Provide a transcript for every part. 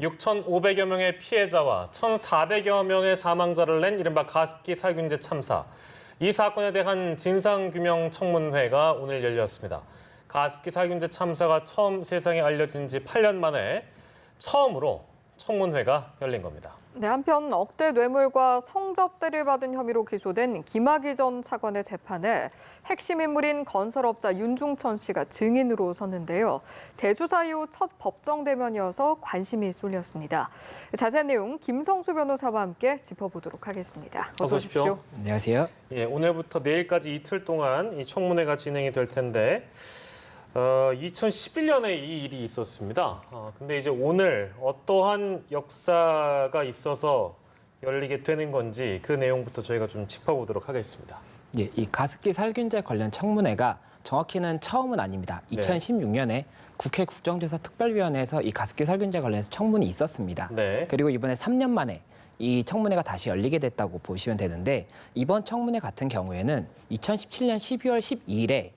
6,500여 명의 피해자와 1,400여 명의 사망자를 낸 이른바 가습기 살균제 참사. 이 사건에 대한 진상규명 청문회가 오늘 열렸습니다. 가습기 살균제 참사가 처음 세상에 알려진 지 8년 만에 처음으로 청문회가 열린 겁니다. 네, 한편 억대 뇌물과 성접대를 받은 혐의로 기소된 김학의 전 차관의 재판에 핵심 인물인 건설업자 윤중천 씨가 증인으로 섰는데요. 재수사 이후 첫 법정 대면이어서 관심이 쏠렸습니다. 자세한 내용 김성수 변호사와 함께 짚어보도록 하겠습니다. 어서 오십시오. 안녕하세요. 예, 오늘부터 내일까지 이틀 동안 이 청문회가 진행이 될 텐데 2011년에 이 일이 있었습니다. 근데 이제 오늘 어떠한 역사가 있어서 열리게 되는 건지 그 내용부터 저희가 좀 짚어보도록 하겠습니다. 예, 이 가습기 살균제 관련 청문회가 정확히는 처음은 아닙니다. 2016년에 국회 국정조사 특별위원회에서 이 가습기 살균제 관련해서 청문이 있었습니다. 네. 그리고 이번에 3년 만에 이 청문회가 다시 열리게 됐다고 보시면 되는데 이번 청문회 같은 경우에는 2017년 12월 12일에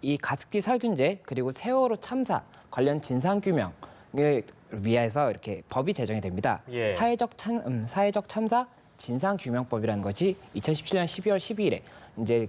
이 가습기 살균제 그리고 세월호 참사 관련 진상규명을 위해서 이렇게 법이 제정이 됩니다. 예. 사회적 참사 진상규명법이라는 것이 2017년 12월 12일에 이제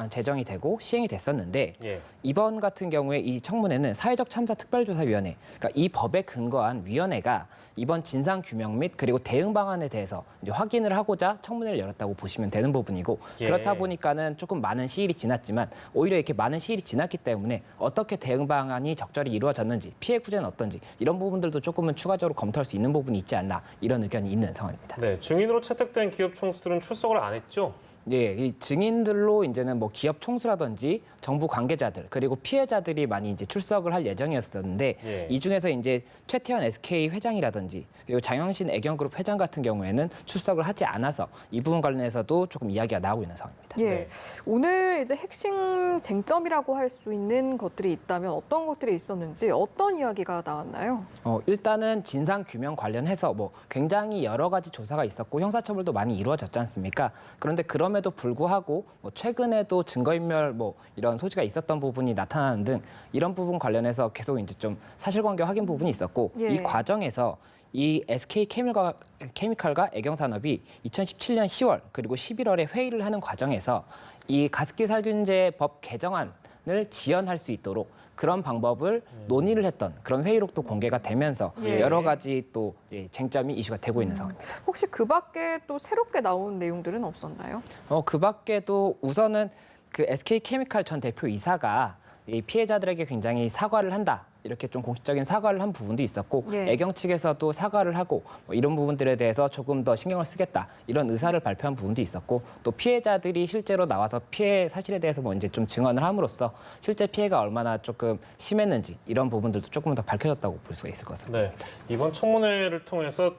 제정이 되고 시행이 됐었는데 예. 이번 같은 경우에 이 청문회는 사회적 참사 특별조사위원회, 그러니까 이 법에 근거한 위원회가 이번 진상규명 및 그리고 대응 방안에 대해서 이제 확인을 하고자 청문회를 열었다고 보시면 되는 부분이고 예. 그렇다 보니까는 조금 많은 시일이 지났지만 오히려 이렇게 많은 시일이 지났기 때문에 어떻게 대응 방안이 적절히 이루어졌는지 피해 구제는 어떤지 이런 부분들도 조금은 추가적으로 검토할 수 있는 부분이 있지 않나 이런 의견이 있는 상황입니다. 네, 증인으로 채택된 기업 총수들은 출석을 안 했죠? 예, 이 증인들로 이제는 뭐 기업 총수라든지 정부 관계자들 그리고 피해자들이 많이 이제 출석을 할 예정이었었는데 예. 이 중에서 이제 최태원 SK 회장이라든지 그리고 장영신 애경그룹 회장 같은 경우에는 출석을 하지 않아서 이 부분 관련해서도 조금 이야기가 나오고 있는 상황입니다. 예, 네. 오늘 이제 핵심 쟁점이라고 할 수 있는 것들이 있다면 어떤 것들이 있었는지 어떤 이야기가 나왔나요? 일단은 진상 규명 관련해서 뭐 굉장히 여러 가지 조사가 있었고 형사처벌도 많이 이루어졌지 않습니까? 그런데 그럼에도 불구하고 뭐 최근에도 증거인멸 뭐 이런 소지가 있었던 부분이 나타나는 등 이런 부분 관련해서 계속 이제 좀 사실관계 확인 부분이 있었고 예. 이 과정에서 이 SK 케미칼과 애경산업이 2017년 10월 그리고 11월에 회의를 하는 과정에서 이 가습기 살균제 법 개정안을 지연할 수 있도록 그런 방법을 논의를 했던 그런 회의록도 공개가 되면서 예. 여러 가지 또 쟁점이 이슈가 되고 있는 상황입니다. 혹시 그 밖에 또 새롭게 나온 내용들은 없었나요? 그 밖에도 우선은 그 SK 케미칼 전 대표이사가 이 피해자들에게 굉장히 사과를 한다. 이렇게 좀 공식적인 사과를 한 부분도 있었고 예. 애경 측에서도 사과를 하고 뭐 이런 부분들에 대해서 조금 더 신경을 쓰겠다 이런 의사를 발표한 부분도 있었고 또 피해자들이 실제로 나와서 피해 사실에 대해서 뭐 이제 좀 증언을 함으로써 실제 피해가 얼마나 조금 심했는지 이런 부분들도 조금 더 밝혀졌다고 볼 수가 있을 것같습니다. 네, 이번 청문회를 통해서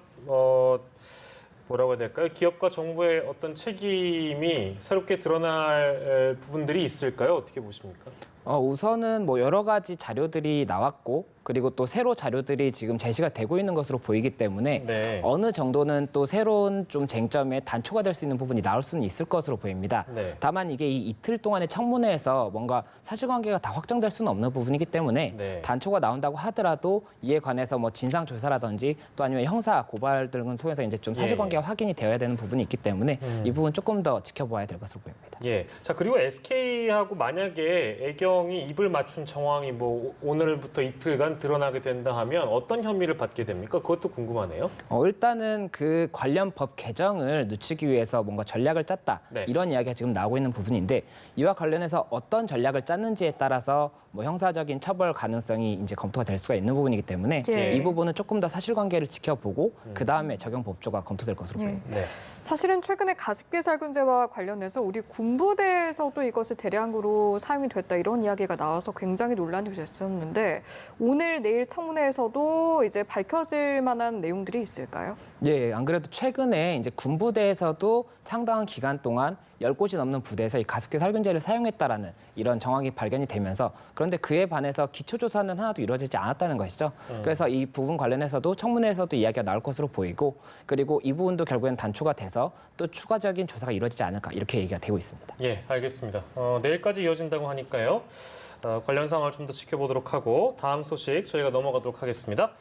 뭐라고 해야 될까요? 기업과 정부의 어떤 책임이 새롭게 드러날 부분들이 있을까요? 어떻게 보십니까? 우선은 뭐 여러 가지 자료들이 나왔고 그리고 또 새로 자료들이 지금 제시가 되고 있는 것으로 보이기 때문에 네. 어느 정도는 또 새로운 좀 쟁점의 단초가 될 수 있는 부분이 나올 수는 있을 것으로 보입니다. 네. 다만 이게 이 이틀 동안의 청문회에서 뭔가 사실관계가 다 확정될 수는 없는 부분이기 때문에 네. 단초가 나온다고 하더라도 이에 관해서 뭐 진상 조사라든지 또 아니면 형사 고발 등을 통해서 이제 좀 사실관계가 확인이 되어야 되는 부분이 있기 때문에 이 부분 조금 더 지켜봐야 될 것으로 보입니다. 예. 자, 그리고 SK하고 만약에 애경이 입을 맞춘 정황이 뭐 오늘부터 이틀간 드러나게 된다 하면 어떤 혐의를 받게 됩니까? 그것도 궁금하네요. 일단은 그 관련 법 개정을 늦추기 위해서 뭔가 전략을 짰다. 네. 이런 이야기가 지금 나오고 있는 부분인데 이와 관련해서 어떤 전략을 짰는지에 따라서 뭐 형사적인 처벌 가능성이 이제 검토가 될 수가 있는 부분이기 때문에 예. 이 부분은 조금 더 사실관계를 지켜보고 그다음에 적용 법조가 검토될 것으로 예. 보입니다. 네. 사실은 최근에 가습기 살균제와 관련해서 우리 군부대에서도 이것이 대량으로 사용이 됐다 이런 이야기가 나와서 굉장히 논란이 됐었는데 오늘 내일 청문회에서도 이제 밝혀질 만한 내용들이 있을까요? 예, 안 그래도 최근에 이제 군부대에서도 상당한 기간 동안 10곳이 넘는 부대에서 이 가습기 살균제를 사용했다라는 이런 정황이 발견이 되면서 그런데 그에 반해서 기초조사는 하나도 이루어지지 않았다는 것이죠. 그래서 이 부분 관련해서도 청문회에서도 이야기가 나올 것으로 보이고 그리고 이 부분도 결국엔 단초가 돼서 또 추가적인 조사가 이루어지지 않을까 이렇게 얘기가 되고 있습니다. 예, 알겠습니다. 내일까지 이어진다고 하니까요. 관련 상황을 좀 더 지켜보도록 하고 다음 소식 저희가 넘어가도록 하겠습니다.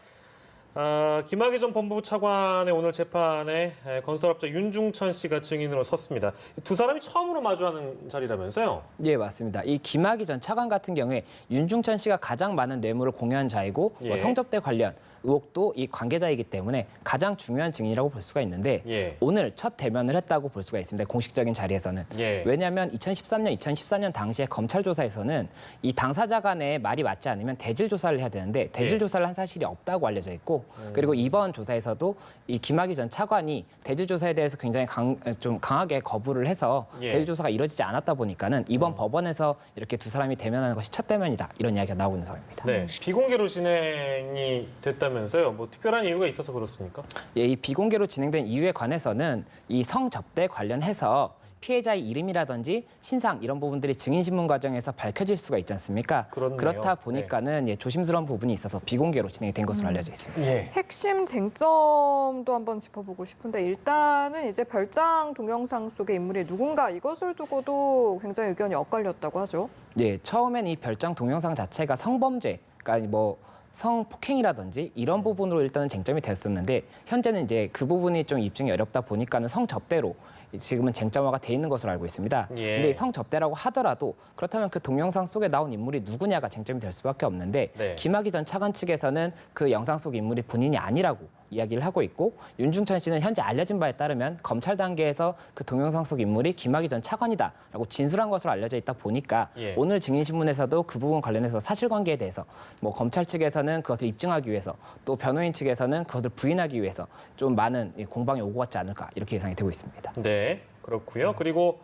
김학의 전 법무부 차관의 오늘 재판에 건설업자 윤중천 씨가 증인으로 섰습니다. 두 사람이 처음으로 마주하는 자리라면서요? 예, 맞습니다. 이 김학의 전 차관 같은 경우에 윤중천 씨가 가장 많은 뇌물을 공유한 자이고 예. 성접대 관련 의혹도 이 관계자이기 때문에 가장 중요한 증인이라고 볼 수가 있는데 예. 오늘 첫 대면을 했다고 볼 수가 있습니다. 공식적인 자리에서는. 예. 왜냐하면 2013년, 2014년 당시에 검찰 조사에서는 이 당사자 간의 말이 맞지 않으면 대질 조사를 해야 되는데 대질 예. 조사를 한 사실이 없다고 알려져 있고 그리고 이번 조사에서도 이 김학의 전 차관이 대질 조사에 대해서 굉장히 좀 강하게 거부를 해서 예. 대질 조사가 이루어지지 않았다 보니까는 이번 법원에서 이렇게 두 사람이 대면하는 것이 첫 대면이다 이런 이야기가 나오고 있는 상황입니다. 네, 비공개로 진행이 됐다면서요? 뭐 특별한 이유가 있어서 그렇습니까? 예, 이 비공개로 진행된 이유에 관해서는 이 성접대 관련해서 피해자의 이름이라든지 신상 이런 부분들이 증인신문 과정에서 밝혀질 수가 있지 않습니까? 그렇네요. 그렇다 보니까는 예, 조심스러운 부분이 있어서 비공개로 진행이 된 것으로 알려져 있습니다. 예. 핵심 쟁점도 한번 짚어보고 싶은데 일단은 이제 별장 동영상 속의 인물이 누군가 이것을 두고도 굉장히 의견이 엇갈렸다고 하죠. 예, 처음엔 이 별장 동영상 자체가 성범죄, 그러니까 뭐 성폭행이라든지 이런 부분으로 일단은 쟁점이 됐었는데 현재는 이제 그 부분이 좀 입증이 어렵다 보니까는 성접대로 지금은 쟁점화가 돼 있는 것으로 알고 있습니다. 예. 근데 성접대라고 하더라도 그렇다면 그 동영상 속에 나온 인물이 누구냐가 쟁점이 될 수밖에 없는데 네. 김학의 전 차관 측에서는 그 영상 속 인물이 본인이 아니라고 이야기를 하고 있고 윤중천 씨는 현재 알려진 바에 따르면 검찰 단계에서 그 동영상 속 인물이 김학의 전 차관이다라고 진술한 것으로 알려져 있다 보니까 예. 오늘 증인신문에서도 그 부분 관련해서 사실관계에 대해서 뭐 검찰 측에서는 그것을 입증하기 위해서 또 변호인 측에서는 그것을 부인하기 위해서 좀 많은 공방이 오고 갔지 않을까 이렇게 예상이 되고 있습니다. 네, 그렇고요. 그리고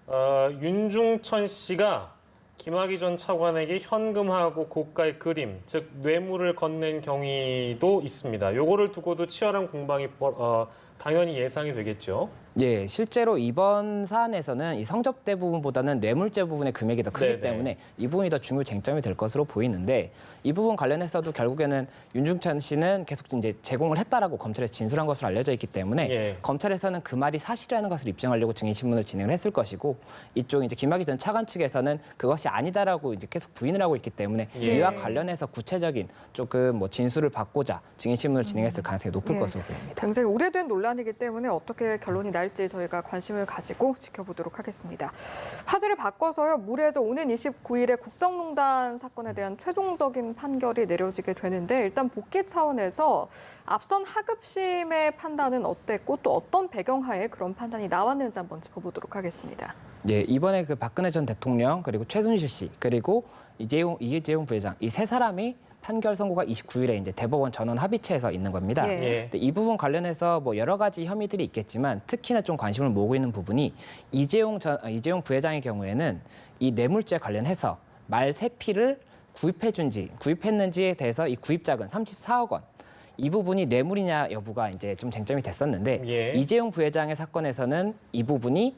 윤중천 씨가 김학의 전 차관에게 현금하고 고가의 그림, 즉 뇌물을 건넨 경위도 있습니다. 요거를 두고도 치열한 공방이 당연히 예상이 되겠죠. 예, 실제로 이번 사안에서는 이 성접대 부분보다는 뇌물죄 부분의 금액이 더 크기 네네. 때문에 이 부분이 더 중요 쟁점이 될 것으로 보이는데 이 부분 관련해서도 결국에는 윤중천 씨는 계속 이제 제공을 했다라고 검찰에서 진술한 것으로 알려져 있기 때문에 예. 검찰에서는 그 말이 사실이라는 것을 입증하려고 증인신문을 진행을 했을 것이고 이쪽 이제 김학의 전 차관 측에서는 그것이 아니다라고 이제 계속 부인을 하고 있기 때문에 예. 이와 관련해서 구체적인 조금 뭐 진술을 받고자 증인신문을 진행했을 가능성이 높을 예. 것으로 보입니다. 굉장히 오래된 논란이기 때문에 어떻게 결론이 날지 저희가 관심을 가지고 지켜보도록 하겠습니다. 화제를 바꿔서요. 물에서 오는 29일에 국정농단 사건에 대한 최종적인 판결이 내려지게 되는데 일단 복귀 차원에서 앞선 하급심의 판단은 어땠고 또 어떤 배경하에 그런 판단이 나왔는지 한번 짚어보도록 하겠습니다. 예, 이번에 그 박근혜 전 대통령 그리고 최순실 씨 그리고 이재용 부회장 이 세 사람이 판결 선고가 29일에 이제 대법원 전원 합의체에서 있는 겁니다. 예. 예. 근데 이 부분 관련해서 뭐 여러 가지 혐의들이 있겠지만 특히나 좀 관심을 모으고 있는 부분이 이재용 부회장의 경우에는 이 뇌물죄 관련해서 말 세피를 구입했는지에 대해서 이 구입자금 34억 원. 이 부분이 뇌물이냐 여부가 이제 좀 쟁점이 됐었는데 예. 이재용 부회장의 사건에서는 이 부분이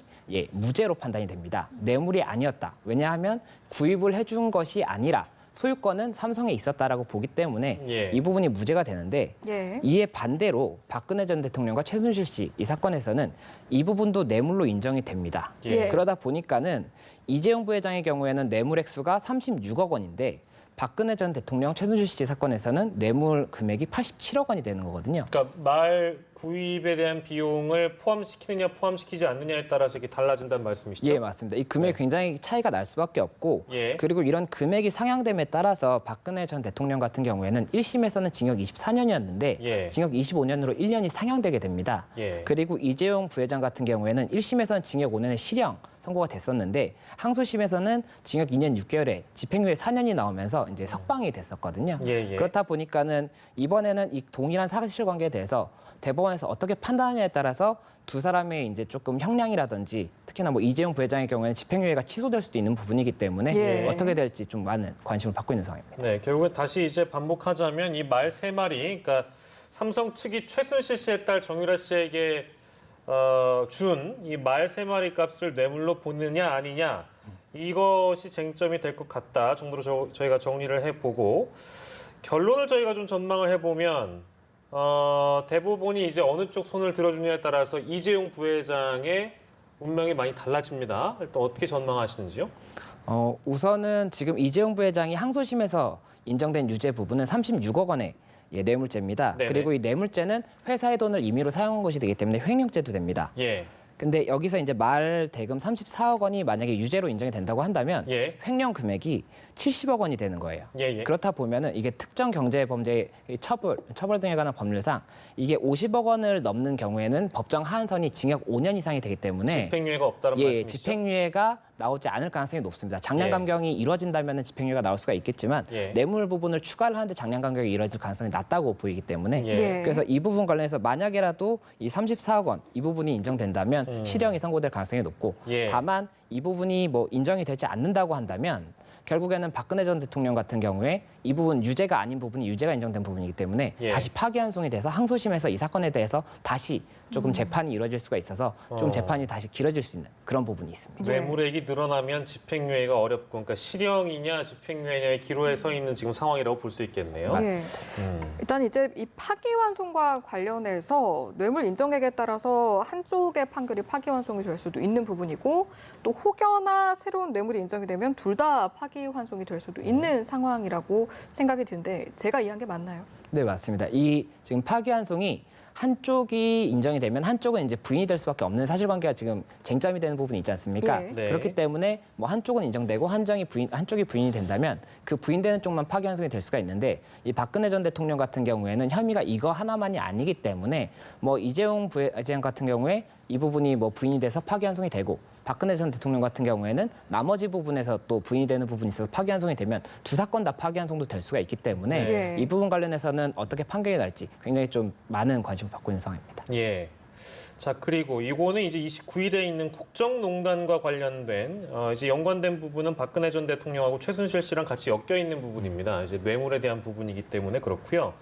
무죄로 판단이 됩니다. 뇌물이 아니었다. 왜냐하면 구입을 해준 것이 아니라 소유권은 삼성에 있었다라고 보기 때문에 예. 이 부분이 무죄가 되는데 예. 이에 반대로 박근혜 전 대통령과 최순실 씨 이 사건에서는 이 부분도 뇌물로 인정이 됩니다. 예. 그러다 보니까는 이재용 부회장의 경우에는 뇌물 액수가 36억 원인데 박근혜 전 대통령 최순실 씨 사건에서는 뇌물 금액이 87억 원이 되는 거거든요. 그러니까 말 구입에 대한 비용을 포함시키느냐 포함시키지 않느냐에 따라서 이게 달라진다는 말씀이시죠? 예, 맞습니다. 이 금액이 네. 굉장히 차이가 날 수밖에 없고 예. 그리고 이런 금액이 상향됨에 따라서 박근혜 전 대통령 같은 경우에는 1심에서는 징역 24년이었는데 예. 징역 25년으로 1년이 상향되게 됩니다. 예. 그리고 이재용 부회장 같은 경우에는 1심에서는 징역 5년의 실형 선고가 됐었는데 항소심에서는 징역 2년 6개월에 집행유예 4년이 나오면서 이제 석방이 됐었거든요. 예, 예. 그렇다 보니까는 이번에는 이 동일한 사실관계에 대해서 대법원에서 어떻게 판단하냐에 따라서 두 사람의 이제 조금 형량이라든지 특히나 뭐 이재용 부회장의 경우에는 집행유예가 취소될 수도 있는 부분이기 때문에 예. 어떻게 될지 좀 많은 관심을 받고 있는 상황입니다. 네, 결국엔 다시 이제 반복하자면 이 말 세 마리, 그러니까 삼성 측이 최순실 씨의 딸 정유라 씨에게 준 이 말 세 마리 값을 뇌물로 보느냐 아니냐 이것이 쟁점이 될 것 같다 정도로 저희가 정리를 해보고 결론을 저희가 좀 전망을 해보면 대부분이 이제 어느 쪽 손을 들어주냐에 따라서 이재용 부회장의 운명이 많이 달라집니다. 일단 어떻게 전망하시는지요? 우선은 지금 이재용 부회장이 항소심에서 인정된 유죄 부분은 36억 원의 뇌물죄입니다. 네네. 그리고 이 뇌물죄는 회사의 돈을 임의로 사용한 것이 되기 때문에 횡령죄도 됩니다. 예. 근데 여기서 이제 말 대금 34억 원이 만약에 유죄로 인정이 된다고 한다면 예. 횡령 금액이 70억 원이 되는 거예요. 예. 그렇다 보면은 이게 특정 경제 범죄의 처벌 등에 관한 법률상 이게 50억 원을 넘는 경우에는 법정 하한선이 징역 5년 이상이 되기 때문에 집행유예가 없다는 말씀이시죠? 집행유예가 나오지 않을 가능성이 높습니다. 장량 예. 감경이 이루어진다면 집행유예가 나올 수가 있겠지만 예. 뇌물 부분을 추가를 하는데 장량 감경이 이루어질 가능성이 낮다고 보이기 때문에 예. 그래서 이 부분 관련해서 만약에라도 이 34억 원 이 부분이 인정된다면 실형이 선고될 가능성이 높고 예. 다만 이 부분이 뭐 인정이 되지 않는다고 한다면 결국에는 박근혜 전 대통령 같은 경우에 이 부분 유죄가 아닌 부분이 유죄가 인정된 부분이기 때문에 예. 다시 파기환송이 돼서 항소심에서 이 사건에 대해서 다시 조금 재판이 이루어질 수가 있어서 좀 재판이 다시 길어질 수 있는 그런 부분이 있습니다. 뇌물액이 늘어나면 집행유예가 어렵고 그러니까 실형이냐 집행유예냐의 기로에 서 있는 지금 상황이라고 볼 수 있겠네요. 예. 일단 이제 이 파기환송과 관련해서 뇌물 인정액에 따라서 한쪽의 판결이 파기환송이 될 수도 있는 부분이고 또 혹여나 새로운 뇌물이 인정이 되면 둘 다 파기환송이 될 수도 있는 상황이라고 생각이 드는데 제가 이해한 게 맞나요? 네, 맞습니다. 이 지금 파기환송이 한쪽이 인정이 되면 한쪽은 이제 부인이 될 수밖에 없는 사실관계가 지금 쟁점이 되는 부분이 있지 않습니까? 예. 네. 그렇기 때문에 뭐 한쪽은 인정되고 한쪽이 부인이 된다면 그 부인되는 쪽만 파기환송이 될 수가 있는데 이 박근혜 전 대통령 같은 경우에는 혐의가 이거 하나만이 아니기 때문에 뭐 이재용 부회장 같은 경우에 이 부분이 뭐 부인이 돼서 파기환송이 되고 박근혜 전 대통령 같은 경우에는 나머지 부분에서 또 부인이 되는 부분이 있어서 파기환송이 되면 두 사건 다 파기환송도 될 수가 있기 때문에 네. 이 부분 관련해서는 어떻게 판결이 날지 굉장히 좀 많은 관심을 받고 있는 상황입니다. 예. 자, 그리고 이거는 이제 29일에 있는 국정농단과 관련된 이제 연관된 부분은 박근혜 전 대통령하고 최순실 씨랑 같이 엮여 있는 부분입니다. 이제 뇌물에 대한 부분이기 때문에 그렇고요.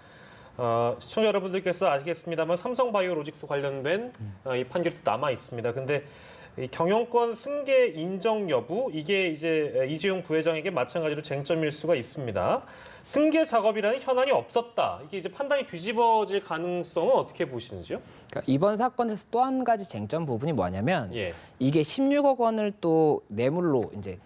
시청자 여러분들께서 아시겠습니다만 삼성바이오로직스 관련된 이 판결이 남아 있습니다. 근데 이 경영권 승계 인정 여부 이게 이제 이재용 부회장에게 마찬가지로 쟁점일 수가 있습니다. 승계 작업이라는 현안이 없었다. 이게 이제 판단이 뒤집어질 가능성은 어떻게 보시는지요? 그러니까 이번 사건에서 또 한 가지 쟁점 부분이 뭐냐면 예. 이게 16억 원을 또 뇌물로 이제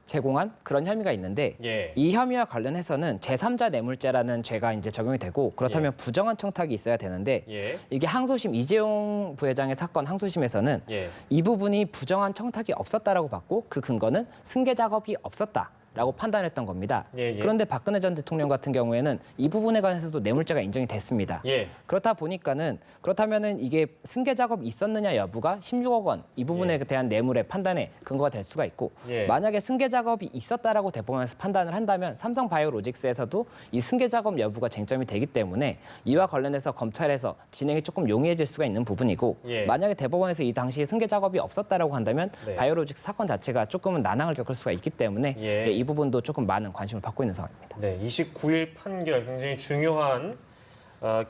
제공한 그런 혐의가 있는데 예. 이 혐의와 관련해서는 제3자 뇌물죄라는 죄가 이제 적용이 되고 그렇다면 부정한 청탁이 있어야 되는데 예. 이게 항소심 이재용 부회장의 사건 항소심에서는 예. 이 부분이 부정한 청탁이 없었다라고 봤고 그 근거는 승계 작업이 없었다라고 판단했던 겁니다. 예, 예. 그런데 박근혜 전 대통령 같은 경우에는 이 부분에 관해서도 뇌물죄가 인정이 됐습니다. 예. 그렇다면은 이게 승계 작업이 있었느냐 여부가 16억 원 이 부분에 대한 뇌물의 판단에 근거가 될 수가 있고 예. 만약에 승계 작업이 있었다라고 대법원에서 판단을 한다면 삼성바이오로직스에서도 이 승계 작업 여부가 쟁점이 되기 때문에 이와 관련해서 검찰에서 진행이 조금 용이해질 수가 있는 부분이고 예. 만약에 대법원에서 이 당시에 승계 작업이 없었다라고 한다면 네. 바이오로직스 사건 자체가 조금은 난항을 겪을 수가 있기 때문에 예. 이 부분도 조금 많은 관심을 받고 있는 상황입니다. 네, 29일 판결 굉장히 중요한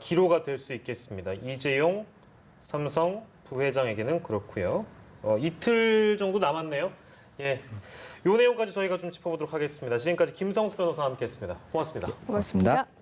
기로가 될 수 있겠습니다. 이재용 삼성 부회장에게는 그렇고요. 이틀 정도 남았네요. 예, 요 내용까지 저희가 좀 짚어보도록 하겠습니다. 지금까지 김성수 변호사와 함께했습니다. 고맙습니다. 고맙습니다.